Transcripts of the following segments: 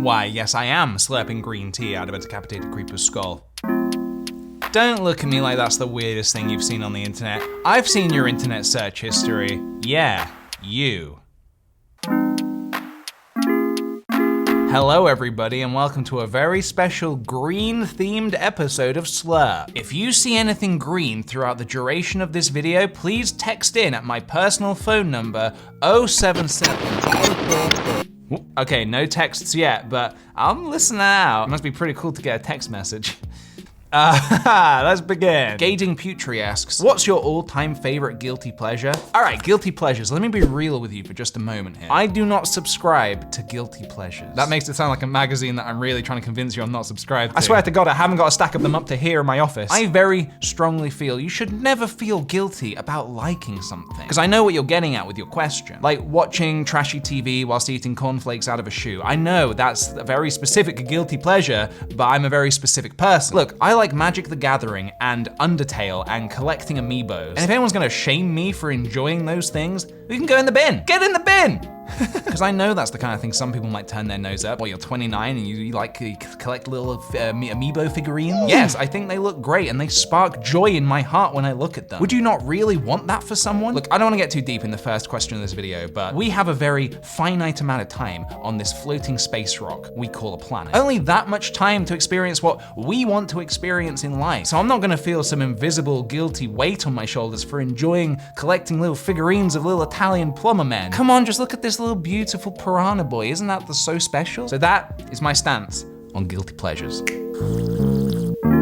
Why, yes, I am slurping green tea out of a decapitated creeper's skull. Don't look at me like that's the weirdest thing you've seen on the internet. I've seen your internet search history. Yeah, you. Hello everybody and welcome to a very special green-themed episode of Slurp. If you see anything green throughout the duration of this video, please text in at my personal phone number 077. Okay, no texts yet, but I'm listening out. It must be pretty cool to get a text message. Let's begin. Gauging Putri asks, what's your all-time favorite guilty pleasure? All right, guilty pleasures. Let me be real with you for just a moment here. I do not subscribe to guilty pleasures. That makes it sound like a magazine that I'm really trying to convince you I'm not subscribed to. I swear to God, I haven't got a stack of them up to here in my office. I very strongly feel you should never feel guilty about liking something. Because I know what you're getting at with your question. Like watching trashy TV whilst eating cornflakes out of a shoe. I know that's a very specific guilty pleasure, but I'm a very specific person. Look, I like Magic the Gathering and Undertale and collecting amiibos. And if anyone's gonna shame me for enjoying those things, we can go in the bin. Get in the bin! Because I know that's the kind of thing some people might turn their nose up. Well, you're 29 and you collect little amiibo figurines. Yes, I think they look great and they spark joy in my heart when I look at them. Would you not really want that for someone? Look, I don't want to get too deep in the first question of this video, but we have a very finite amount of time on this floating space rock we call a planet. Only that much time to experience what we want to experience in life. So I'm not gonna feel some invisible guilty weight on my shoulders for enjoying collecting little figurines of little Italian plumber men. Come on, just look at this little beautiful piranha boy. Isn't that so special? So that is my stance on guilty pleasures.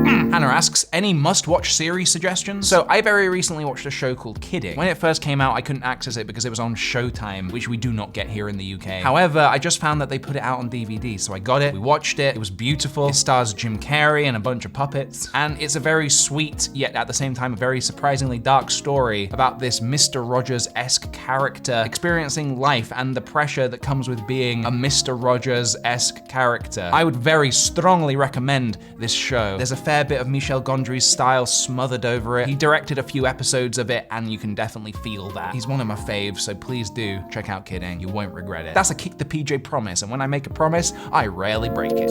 Hannah asks, any must-watch series suggestions? So I very recently watched a show called Kidding. When it first came out, I couldn't access it because it was on Showtime, which we do not get here in the UK. However, I just found that they put it out on DVD, so I got it, we watched it, it was beautiful. It stars Jim Carrey and a bunch of puppets, and it's a very sweet, yet at the same time, a very surprisingly dark story about this Mr. Rogers-esque character experiencing life and the pressure that comes with being a Mr. Rogers-esque character. I would very strongly recommend this show. There's a fair bit of Michel Gondry's style smothered over it. He directed a few episodes of it and you can definitely feel that. He's one of my faves, so please do check out Kidding. You won't regret it. That's a KickThePj promise, and when I make a promise, I rarely break it.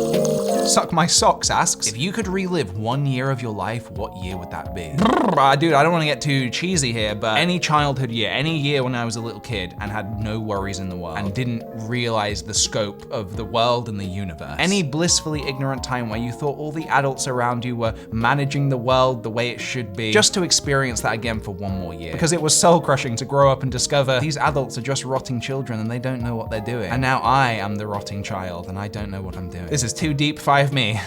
Suck My Socks asks, if you could relive 1 year of your life, what year would that be? Dude, I don't want to get too cheesy here, but any childhood year, any year when I was a little kid and had no worries in the world and didn't realize the scope of the world and the universe. Any blissfully ignorant time where you thought all the adults around you were managing the world the way it should be, just to experience that again for 1 more year. Because it was soul-crushing to grow up and discover these adults are just rotting children and they don't know what they're doing. And now I am the rotting child and I don't know what I'm doing. This is too deep, 5 me.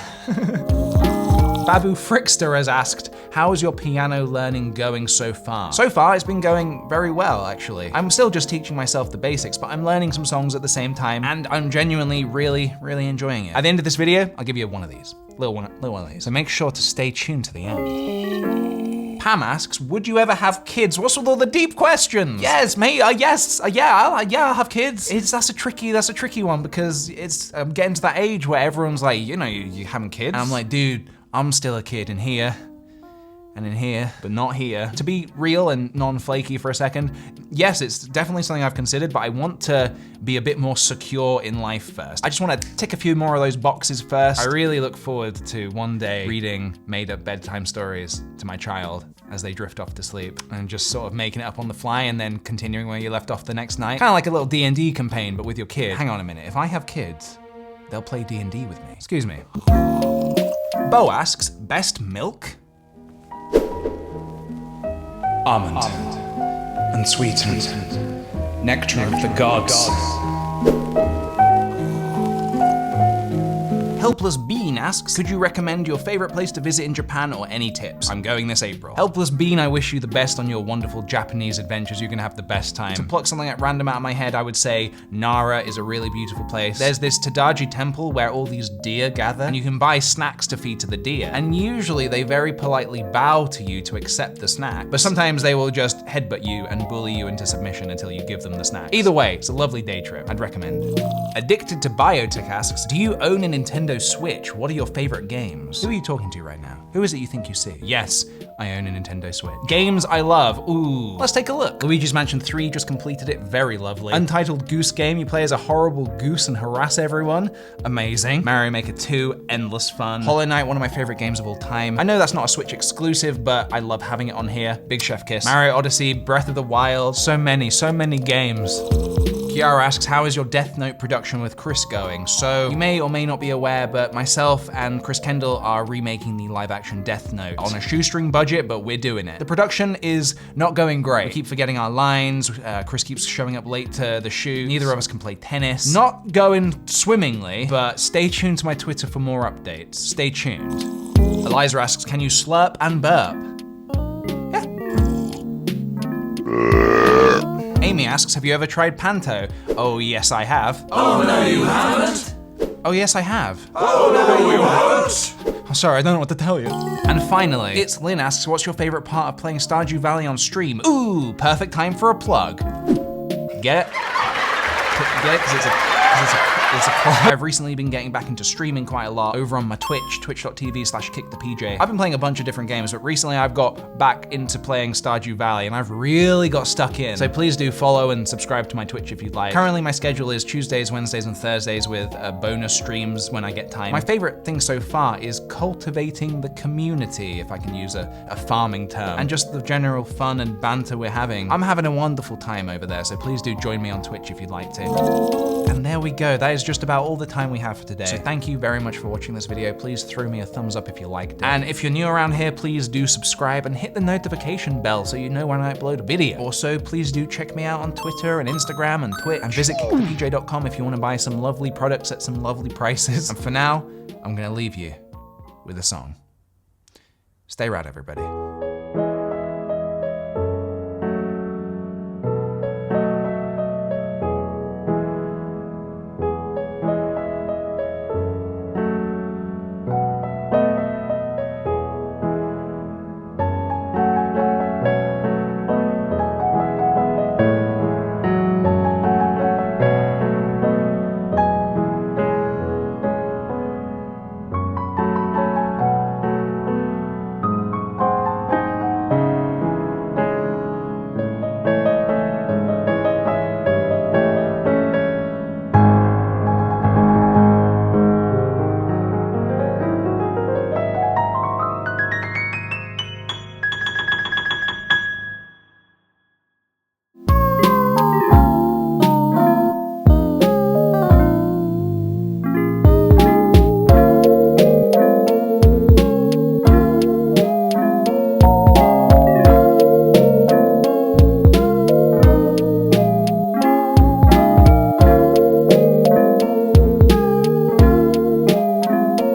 Babu Frickster has asked, how is your piano learning going so far? So far, it's been going very well, actually. I'm still just teaching myself the basics, but I'm learning some songs at the same time, and I'm genuinely really enjoying it. At the end of this video, I'll give you one of these. Little one of these. So make sure to stay tuned to the end. Pam asks, would you ever have kids? What's with all the deep questions? Yes, mate, yes, I'll have kids. That's a tricky one because I'm getting to that age where everyone's like, you having kids? And I'm like, dude, I'm still a kid in here. And in here, but not here. To be real and non-flaky for a second, yes, it's definitely something I've considered, but I want to be a bit more secure in life first. I just want to tick a few more of those boxes first. I really look forward to one day reading made-up bedtime stories to my child as they drift off to sleep and just sort of making it up on the fly and then continuing where you left off the next night. Kind of like a little D&D campaign, but with your kid. Hang on a minute, if I have kids, they'll play D&D with me. Excuse me. Bo asks, best milk? Almond, unsweetened, nectar of the gods. Helpless Bean asks, could you recommend your favorite place to visit in Japan or any tips? I'm going this April. Helpless Bean, I wish you the best on your wonderful Japanese adventures. You're gonna have the best time. To pluck something at random out of my head, I would say Nara is a really beautiful place. There's this Tadaji temple where all these deer gather and you can buy snacks to feed to the deer. And usually they very politely bow to you to accept the snack. But sometimes they will just headbutt you and bully you into submission until you give them the snacks. Either way, it's a lovely day trip. I'd recommend it. Addicted to Biotech asks, do you own a Nintendo Switch? What are your favorite games? Who are you talking to right now? Who is it you think you see? Yes, I own a Nintendo Switch. Games I love. Ooh, let's take a look. Luigi's Mansion 3 just completed it. Very lovely. Untitled Goose Game. You play as a horrible goose and harass everyone. Amazing. Mario Maker 2, endless fun. Hollow Knight, one of my favorite games of all time. I know that's not a Switch exclusive, but I love having it on here. Big chef kiss. Mario Odyssey, Breath of the Wild. So many games. Kiara asks, how is your Death Note production with Chris going? So, you may or may not be aware, but myself and Chris Kendall are remaking the live-action Death Note on a shoestring budget, but we're doing it. The production is not going great. We keep forgetting our lines. Chris keeps showing up late to the shoot. Neither of us can play tennis. Not going swimmingly, but stay tuned to my Twitter for more updates. Stay tuned. Eliza asks, can you slurp and burp? Amy asks, have you ever tried Panto? Oh, yes, I have. Oh, no, you haven't. Oh, yes, I have. Oh, no, you haven't. I'm sorry, I don't know what to tell you. And finally, It's Lynn asks, what's your favorite part of playing Stardew Valley on stream? Ooh, perfect time for a plug. Get it? Get it? Because it's a plug. I've recently been getting back into streaming quite a lot over on my Twitch, twitch.tv/KickThePj. I've been playing a bunch of different games, but recently I've got back into playing Stardew Valley and I've really got stuck in. So please do follow and subscribe to my Twitch if you'd like. Currently my schedule is Tuesdays, Wednesdays, and Thursdays with bonus streams when I get time. My favorite thing so far is cultivating the community, if I can use a farming term, and just the general fun and banter we're having. I'm having a wonderful time over there, so please do join me on Twitch if you'd like to. And there we go, that is just about all the time we have for today. So thank you very much for watching this video. Please throw me a thumbs up if you liked it. And if you're new around here, please do subscribe and hit the notification bell so you know when I upload a video. Also, please do check me out on Twitter and Instagram and Twitch, and visit KickThePj.com if you want to buy some lovely products at some lovely prices. And for now, I'm gonna leave you with a song. Stay rad, everybody.